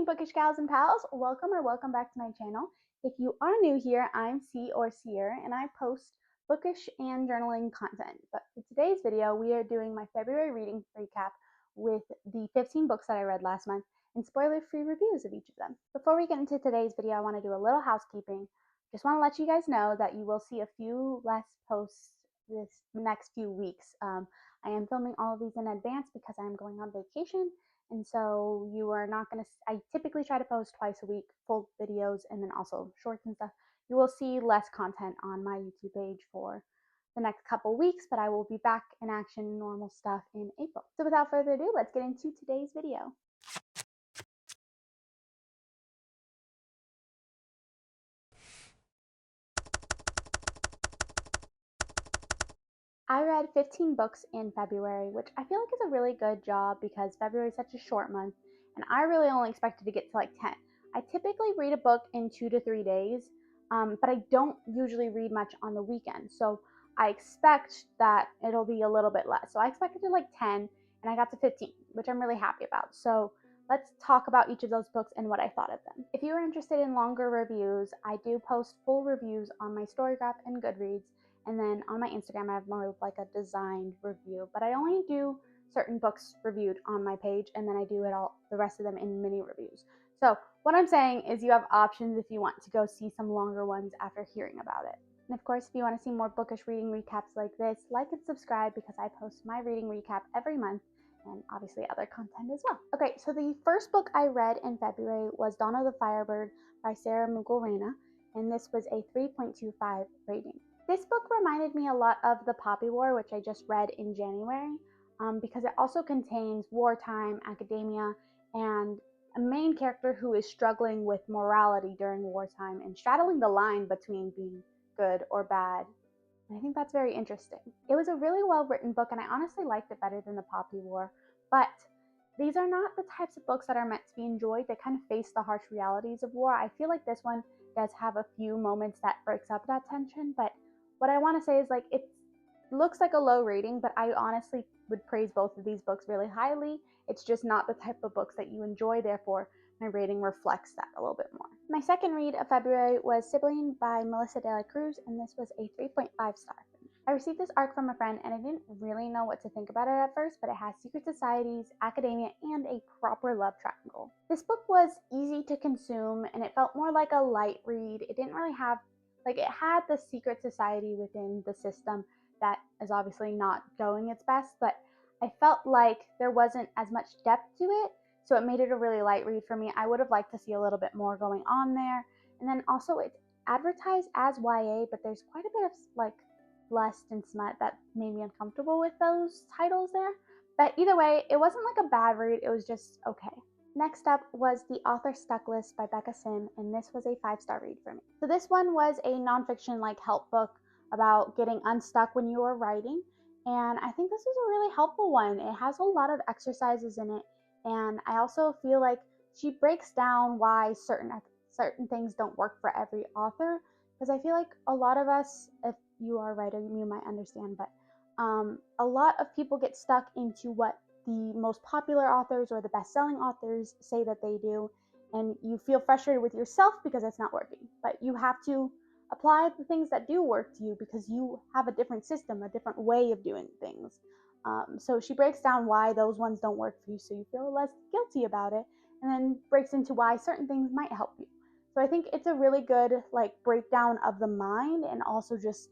morning, bookish gals and pals. Welcome back to my channel. If you are new here, I'm C or Seer, and I post bookish and journaling content. But for today's video, we are doing my February reading recap with the 15 books that I read last month and spoiler-free reviews of each of them. Before we get into today's video, I want to do a little housekeeping. Just want to let you guys know that you will see a few less posts this next few weeks. I am filming all of these in advance because I'm going on vacation. And so you are not going to, I typically try to post twice a week, full videos, and then also shorts and stuff. You will see less content on my YouTube page for the next couple weeks, but I will be back in action, normal stuff in April. So without further ado, let's get into today's video. I read 15 books in February, which I feel like is a really good job because February is such a short month, and I really only expected to get to like 10. I typically read a book in 2 to 3 days, but I don't usually read much on the weekend, so I expect that it'll be a little bit less. So I expected to like 10, and I got to 15, which I'm really happy about. So let's talk about each of those books and what I thought of them. If you are interested in longer reviews, I do post full reviews on my Storygraph and Goodreads. And then on my Instagram, I have more of like a designed review, but I only do certain books reviewed on my page, and then I do it all, the rest of them in mini reviews. So what I'm saying is you have options if you want to go see some longer ones after hearing about it. And of course, if you want to see more bookish reading recaps like this, like and subscribe because I post my reading recap every month and obviously other content as well. Okay, so the first book I read in February was Dawn of the Firebird by Sarah Mugel-Reina, and this was a 3.25 rating. This book reminded me a lot of The Poppy War, which I just read in January, because it also contains wartime, academia, and a main character who is struggling with morality during wartime and straddling the line between being good or bad. And I think that's very interesting. It was a really well-written book, and I honestly liked it better than The Poppy War, but these are not the types of books that are meant to be enjoyed. They kind of face the harsh realities of war. I feel like this one does have a few moments that breaks up that tension, but what I want to say is like it looks like a low rating, but I honestly would praise both of these books really highly. It's just not the type of books that you enjoy, therefore my rating reflects that a little bit more. My second read of February was Sibling by Melissa De La Cruz, and this was a 3.5 star. I received this arc from a friend, and I didn't really know what to think about it at first, but it has secret societies, academia, and a proper love triangle. This book was easy to consume, and it felt more like a light read. It didn't really have it had the secret society within the system that is obviously not going its best, but I felt like there wasn't as much depth to it, so it made it a really light read for me. I would have liked to see a little bit more going on there. And then also it's advertised as YA, but there's quite a bit of like lust and smut that made me uncomfortable with those titles there. But either way, it wasn't like a bad read, it was just okay. Next up was The Author Stuck List by Becca Sim, and this was a 5-star read for me. So this one was a nonfiction like help book about getting unstuck when you are writing, and I think this is a really helpful one. It has a lot of exercises in it, and I also feel like she breaks down why certain things don't work for every author, because I feel like a lot of us, if you are a writer, you might understand, but a lot of people get stuck into what the most popular authors or the best-selling authors say that they do, and you feel frustrated with yourself because it's not working. But you have to apply the things that do work to you because you have a different system, a different way of doing things. So she breaks down why those ones don't work for you, so you feel less guilty about it, and then breaks into why certain things might help you. So I think it's a really good like breakdown of the mind, and also just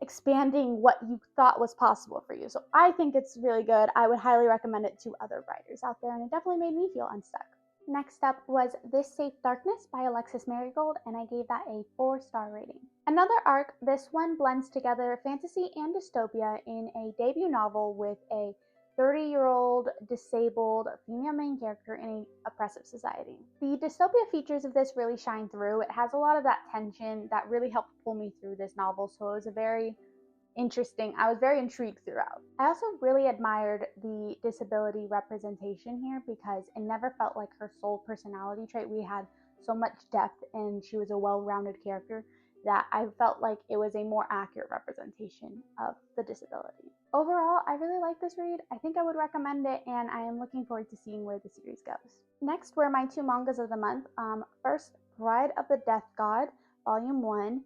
expanding what you thought was possible for you. So I think it's really good. I would highly recommend it to other writers out there, and it definitely made me feel unstuck. Next up was This Safe Darkness by Alexis Marigold, and I gave that a 4-star rating. Another arc, this one blends together fantasy and dystopia in a debut novel with a 30-year-old disabled female main character in an oppressive society. The dystopia features of this really shine through. It has a lot of that tension that really helped pull me through this novel, so it was a very interesting, I was very intrigued throughout. I also really admired the disability representation here because it never felt like her sole personality trait. We had so much depth and she was a well-rounded character that I felt like it was a more accurate representation of the disability. Overall, I really like this read. I think I would recommend it, and I am looking forward to seeing where the series goes. Next were my two mangas of the month. First, Bride of the Death God, Volume 1.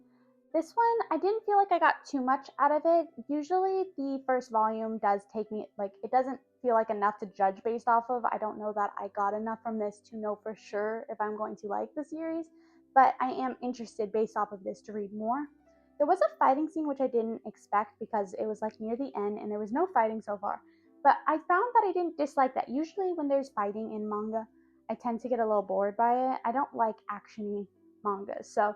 This one, I didn't feel like I got too much out of it. Usually, the first volume does take me, like, it doesn't feel like enough to judge based off of. I don't know that I got enough from this to know for sure if I'm going to like the series, but I am interested based off of this to read more. There was a fighting scene which I didn't expect because it was like near the end and there was no fighting so far. But I found that I didn't dislike that. Usually when there's fighting in manga, I tend to get a little bored by it. I don't like actiony mangas. So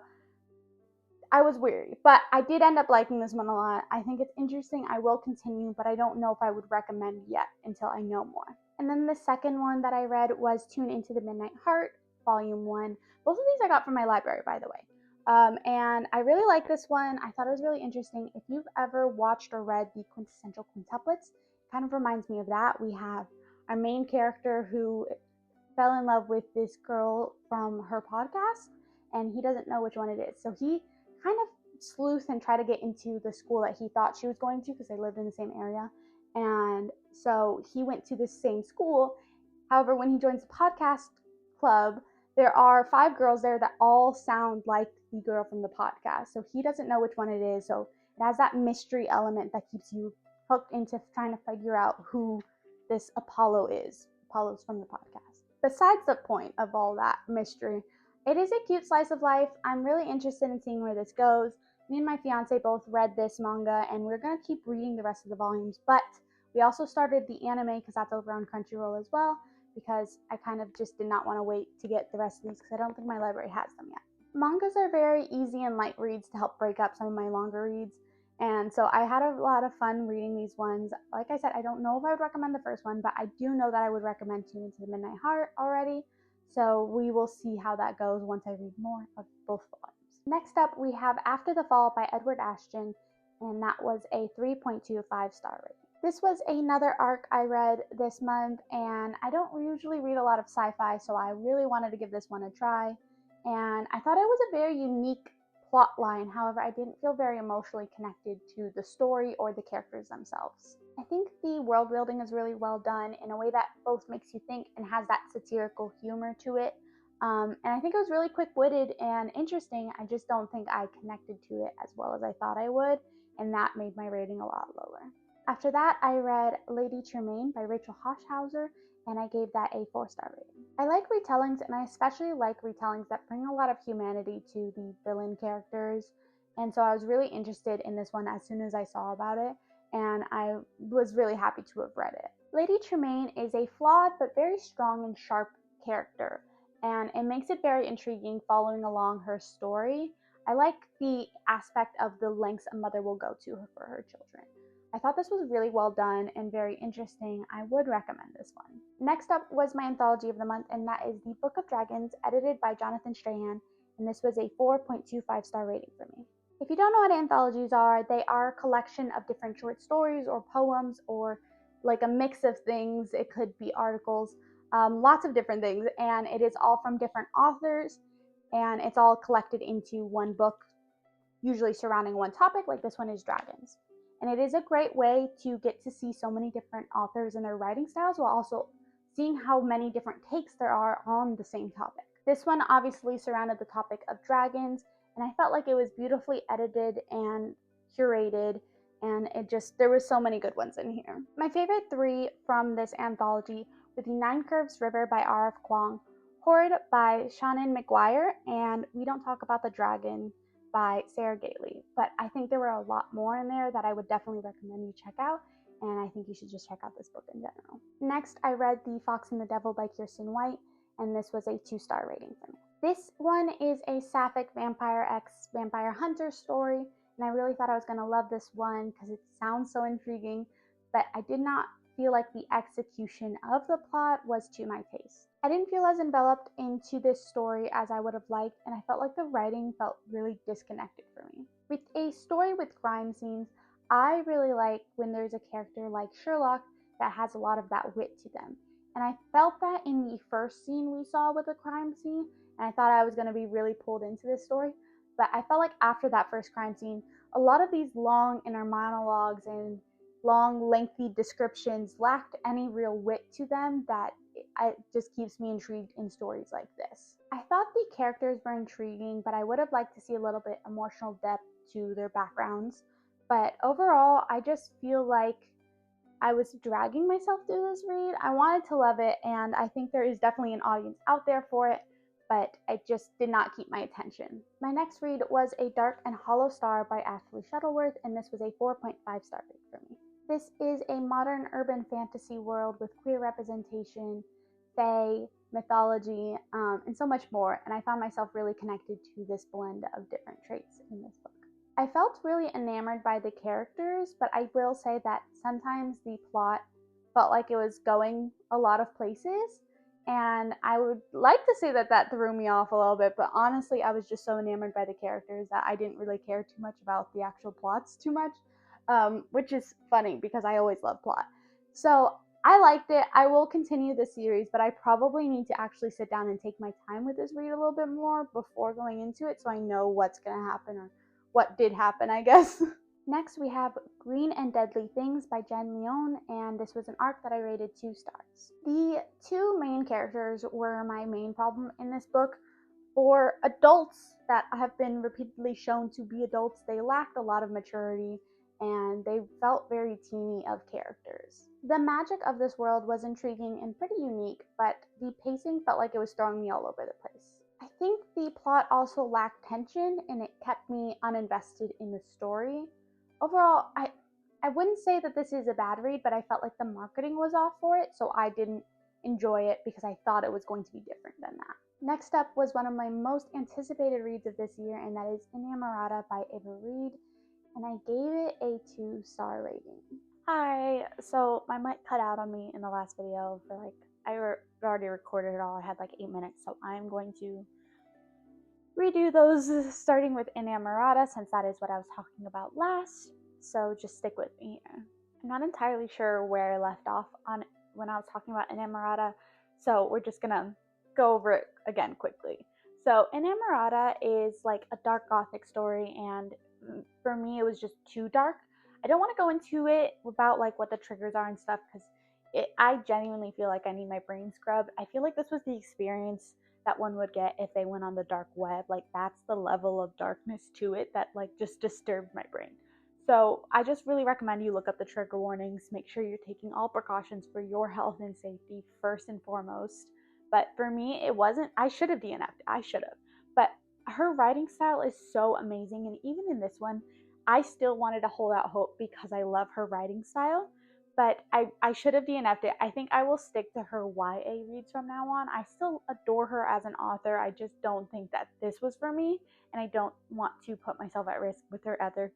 I was weary, but I did end up liking this one a lot. I think it's interesting. I will continue, but I don't know if I would recommend yet until I know more. And then the second one that I read was Tune Into the Midnight Heart, Volume 1. Both of these I got from my library, by the way. And I really like this one. I thought it was really interesting. If you've ever watched or read the Quintessential Quintuplets, it kind of reminds me of that. We have our main character who fell in love with this girl from her podcast, and he doesn't know which one it is. So he kind of sleuth and try to get into the school that he thought she was going to because they lived in the same area. And so he went to the same school. However, when he joins the podcast club, there are 5 girls there that all sound like the girl from the podcast. So he doesn't know which one it is. So it has that mystery element that keeps you hooked into trying to figure out who this Apollo is. Apollo's from the podcast. Besides the point of all that mystery, it is a cute slice of life. I'm really interested in seeing where this goes. Me and my fiance both read this manga, and we're going to keep reading the rest of the volumes, but we also started the anime because that's over on Crunchyroll as well, because I kind of just did not want to wait to get the rest of these because I don't think my library has them yet. Mangas are very easy and light reads to help break up some of my longer reads. And so I had a lot of fun reading these ones. Like I said, I don't know if I would recommend the first one, but I do know that I would recommend Tune Into the Midnight Heart already. So we will see how that goes once I read more of both volumes. Next up, we have After the Fall by Edward Ashton, and that was a 3.25 star rating. This was another arc I read this month, and I don't usually read a lot of sci-fi, so I really wanted to give this one a try. And I thought it was a very unique plot line. However, I didn't feel very emotionally connected to the story or the characters themselves. I think the world building is really well done in a way that both makes you think and has that satirical humor to it. And I think it was really quick-witted and interesting. I just don't think I connected to it as well as I thought I would, and that made my rating a lot lower. After that, I read Lady Tremaine by Rachel Hochhauser, and I gave that a 4-star rating. I like retellings, and I especially like retellings that bring a lot of humanity to the villain characters. And so I was really interested in this one as soon as I saw about it, and I was really happy to have read it. Lady Tremaine is a flawed but very strong and sharp character, and it makes it very intriguing following along her story. I like the aspect of the lengths a mother will go to for her children. I thought this was really well done and very interesting. I would recommend this one. Next up was my anthology of the month, and that is The Book of Dragons, edited by Jonathan Strahan, and this was a 4.25 star rating for me. If you don't know what anthologies are, they are a collection of different short stories or poems or like a mix of things. It could be articles, lots of different things, and it is all from different authors, and it's all collected into one book, usually surrounding one topic, like this one is dragons. And it is a great way to get to see so many different authors and their writing styles while also seeing how many different takes there are on the same topic. This one obviously surrounded the topic of dragons, and I felt like it was beautifully edited and curated, and there was so many good ones in here. My favorite 3 from this anthology were The Nine Curves River by R.F. Kuang, Horde by Shannon McGuire, and We Don't Talk About the Dragon by Sarah Gailey. But I think there were a lot more in there that I would definitely recommend you check out, and I think you should just check out this book in general. Next, I read The Fox and the Devil by Kirsten White, and this was a 2-star rating for me. This one is a sapphic vampire x vampire hunter story, and I really thought I was going to love this one because it sounds so intriguing, but I did not feel like the execution of the plot was to my taste. I didn't feel as enveloped into this story as I would have liked, and I felt like the writing felt really disconnected for me. With a story with crime scenes, I really like when there's a character like Sherlock that has a lot of that wit to them. And I felt that in the first scene we saw with the crime scene, and I thought I was going to be really pulled into this story. But I felt like after that first crime scene, a lot of these long inner monologues and long, lengthy descriptions lacked any real wit to them that it just keeps me intrigued in stories like this. I thought the characters were intriguing, but I would have liked to see a little bit emotional depth to their backgrounds. But overall, I just feel like I was dragging myself through this read. I wanted to love it, and I think there is definitely an audience out there for it, but it just did not keep my attention. My next read was A Dark and Hollow Star by Ashley Shuttleworth, and this was a 4.5 star read for me. This is a modern urban fantasy world with queer representation, fae, mythology, and so much more, and I found myself really connected to this blend of different traits in this book. I felt really enamored by the characters, but I will say that sometimes the plot felt like it was going a lot of places, and I would like to say that that threw me off a little bit, but honestly, I was just so enamored by the characters that I didn't really care too much about the actual plots too much, which is funny because I always love plot. So I liked it. I will continue the series, but I probably need to actually sit down and take my time with this read a little bit more before going into it so I know what's going to happen or what did happen, I guess. Next, we have Green and Deadly Things by Jen Leon, and this was an arc that I rated 2 stars. The two main characters were my main problem in this book. For adults that have been repeatedly shown to be adults, they lacked a lot of maturity and they felt very teeny of characters. The magic of this world was intriguing and pretty unique, but the pacing felt like it was throwing me all over the place. I think the plot also lacked tension and it kept me uninvested in the story. Overall, I wouldn't say that this is a bad read, but I felt like the marketing was off for it, so I didn't enjoy it because I thought it was going to be different than that. Next up was one of my most anticipated reads of this year, and that is Inamorata by Ava Reed, and I gave it a 2-star rating. Hi, so my mic cut out on me in the last video for I already recorded it all. I had 8 minutes, so I'm going to redo those starting with Inamorata since that is what I was talking about last, so just stick with me here. I'm not entirely sure where I left off on when I was talking about Inamorata, so we're just gonna go over it again quickly. So Inamorata is a dark gothic story, and for me it was just too dark. I don't want to go into it about what the triggers are and stuff because I genuinely feel like I need my brain scrubbed. I feel like this was the experience that one would get if they went on the dark web. That's the level of darkness to it that just disturbed my brain. So I just really recommend you look up the trigger warnings, make sure you're taking all precautions for your health and safety first and foremost. But for me, it wasn't, I should have DNF'd, I should have. But her writing style is so amazing, and even in this one, I still wanted to hold out hope because I love her writing style. But I should have DNF'd it. I think I will stick to her YA reads from now on. I still adore her as an author. I just don't think that this was for me, and I don't want to put myself at risk with her other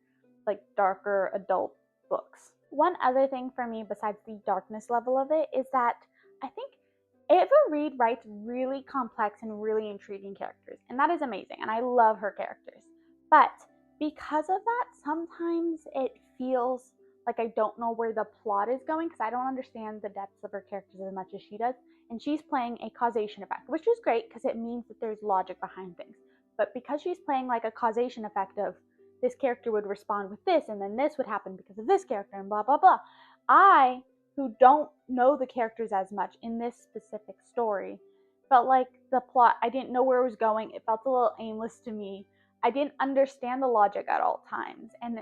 darker adult books. One other thing for me besides the darkness level of it is that I think Ava Reed writes really complex and really intriguing characters, and that is amazing, and I love her characters. But because of that, sometimes it feels like I don't know where the plot is going because I don't understand the depths of her characters as much as she does, and she's playing a causation effect, which is great because it means that there's logic behind things. But because she's playing a causation effect of this character would respond with this, and then this would happen because of this character, and blah, blah, blah. I, who don't know the characters as much in this specific story, felt like the plot, I didn't know where it was going. It felt a little aimless to me. I didn't understand the logic at all times. And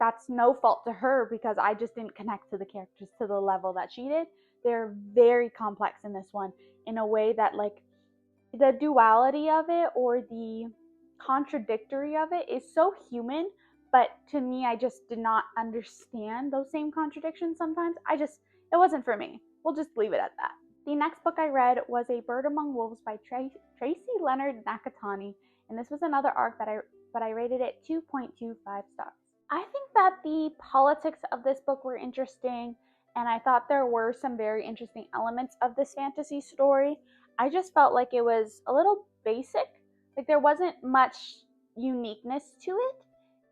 that's no fault to her because I just didn't connect to the characters to the level that she did. They're very complex in this one in a way that the duality of it or the contradictory of it is so human, but to me I just did not understand those same contradictions sometimes. It wasn't for me. We'll just leave it at that. The next book I read was A Bird Among Wolves by Tracy Leonard Nakatani, and this was another arc that I rated it 2.25 stars. I think that the politics of this book were interesting, and I thought there were some very interesting elements of this fantasy story. I just felt like it was a little basic. There wasn't much uniqueness to it,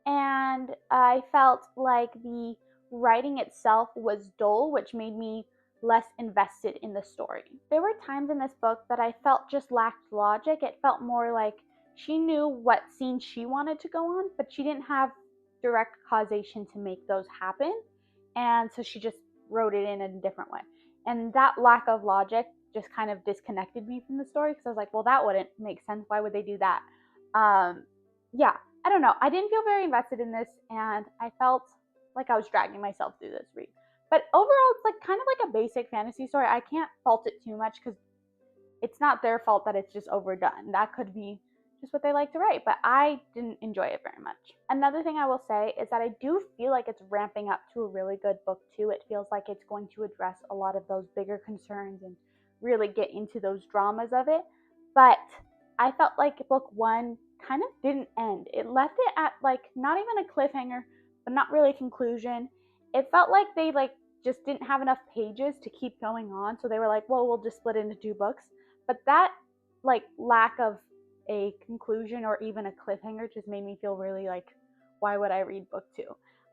and I felt like the writing itself was dull, which made me less invested in the story. There were times in this book that I felt just lacked logic. It felt more like she knew what scene she wanted to go on, but she didn't have direct causation to make those happen. and so she just wrote it in a different way. And that lack of logic just kind of disconnected me from the story because I was like, well, that wouldn't make sense. Why would they do that? Um, yeah, I don't know. I didn't feel very invested in this, and I felt like I was dragging myself through this read. But overall, it's like kind of like a basic fantasy story. I can't fault it too much because it's not their fault that it's just overdone. That could be just what they like to write, but I didn't enjoy it very much. Another thing I will say is that I do feel like it's ramping up to a really good book too. It feels like it's going to address a lot of those bigger concerns and really get into those dramas of it. But I felt like book one kind of didn't end. It left it at like not even a cliffhanger, but not really a conclusion. It felt like they like just didn't have enough pages to keep going on, so they were like, well, we'll just split it into 2 books. But that like lack of a conclusion or even a cliffhanger just made me feel really like, why would I read book 2?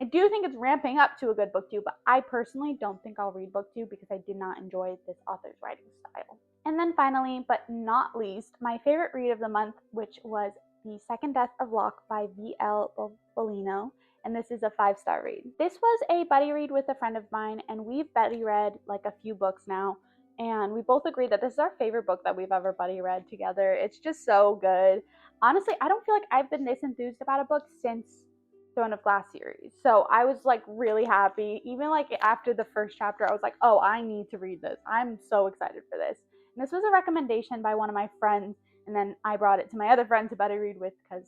I do think it's ramping up to a good book 2, but I personally don't think I'll read book 2 because I did not enjoy this author's writing style. And then finally, but not least, my favorite read of the month, which was The Second Death of Locke by V.L. Bellino, and this is a 5-star read. This was a buddy read with a friend of mine, and we've buddy read like a few books now, and we both agreed that this is our favorite book that we've ever buddy read together. It's just so good. Honestly, I don't feel like I've been this enthused about a book since Throne of Glass series. So I was like really happy. Even like after the first chapter, I was like, oh, I need to read this. I'm so excited for this. And this was a recommendation by one of my friends, and then I brought it to my other friend to buddy read with because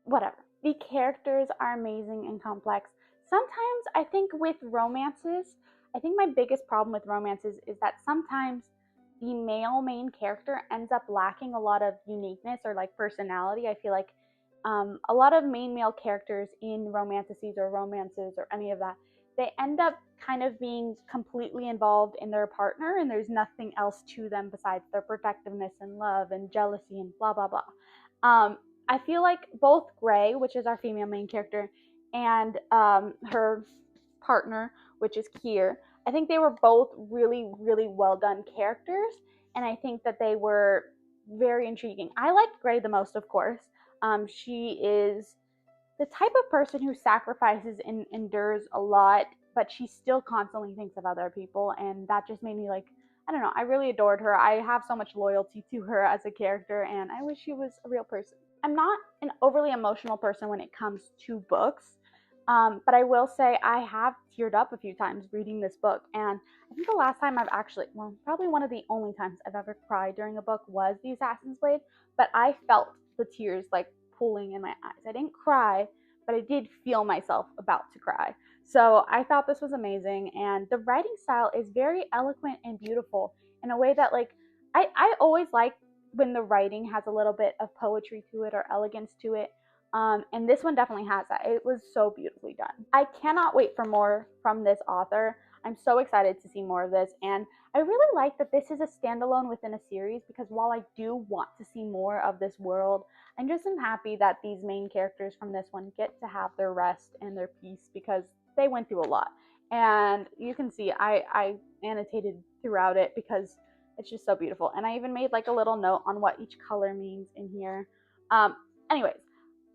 whatever. The characters are amazing and complex. Sometimes I think with romances, I think my biggest problem with romances is that sometimes the male main character ends up lacking a lot of uniqueness or like personality. I feel like a lot of main male characters in romances or any of that, they end up kind of being completely involved in their partner, and there's nothing else to them besides their protectiveness and love and jealousy and blah blah blah. I feel like both Gray, which is our female main character, and her partner, which is Kier, I think they were both really, really well done characters, and I think that they were very intriguing. I liked Gray the most, of course. She is the type of person who sacrifices and endures a lot, but she still constantly thinks of other people, and that just made me like, I don't know, I really adored her. I have so much loyalty to her as a character, and I wish she was a real person. I'm not an overly emotional person when it comes to books, but I will say I have teared up a few times reading this book, and I think the last time I've actually, well, probably one of the only times I've ever cried during a book was The Assassin's Blade, but I felt the tears like pooling in my eyes. I didn't cry, but I did feel myself about to cry. So I thought this was amazing, and the writing style is very eloquent and beautiful in a way that like I always like when the writing has a little bit of poetry to it or elegance to it. And this one definitely has that. It was so beautifully done. I cannot wait for more from this author. I'm so excited to see more of this, and I really like that this is a standalone within a series because while I do want to see more of this world, I'm just happy that these main characters from this one get to have their rest and their peace because they went through a lot. And you can see I annotated throughout it because it's just so beautiful. And I even made like a little note on what each color means in here. Anyways,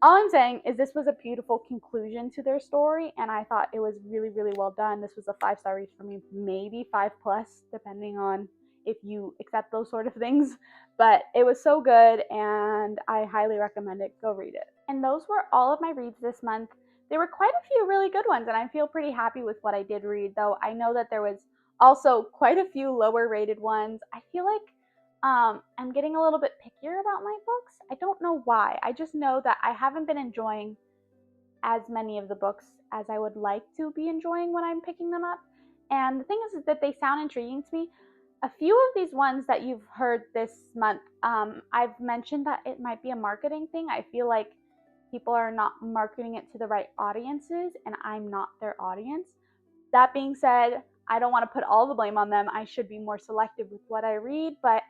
all I'm saying is this was a beautiful conclusion to their story, and I thought it was really, really well done. This was a 5-star read for me, maybe 5 plus, depending on if you accept those sort of things. But it was so good, and I highly recommend it. Go read it. And those were all of my reads this month. There were quite a few really good ones, and I feel pretty happy with what I did read, though I know that there was also quite a few lower rated ones. I feel like I'm getting a little bit pickier about my books. I don't know why. I just know that I haven't been enjoying as many of the books as I would like to be enjoying when I'm picking them up. And the thing is that they sound intriguing to me. A few of these ones that you've heard this month, I've mentioned that it might be a marketing thing. I feel like people are not marketing it to the right audiences, and I'm not their audience. That being said, I don't want to put all the blame on them. I should be more selective with what I read, but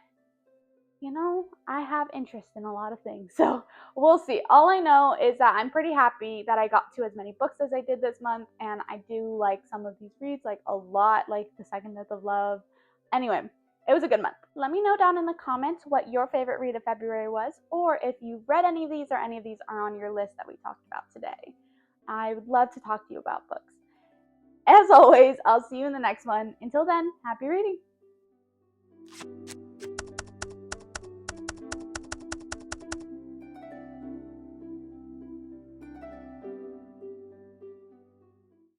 you know, I have interest in a lot of things. So we'll see. All I know is that I'm pretty happy that I got to as many books as I did this month. And I do like some of these reads like a lot, like The Second Death of Love. Anyway, it was a good month. Let me know down in the comments what your favorite read of February was, or if you've read any of these or any of these are on your list that we talked about today. I would love to talk to you about books. As always, I'll see you in the next one. Until then, happy reading.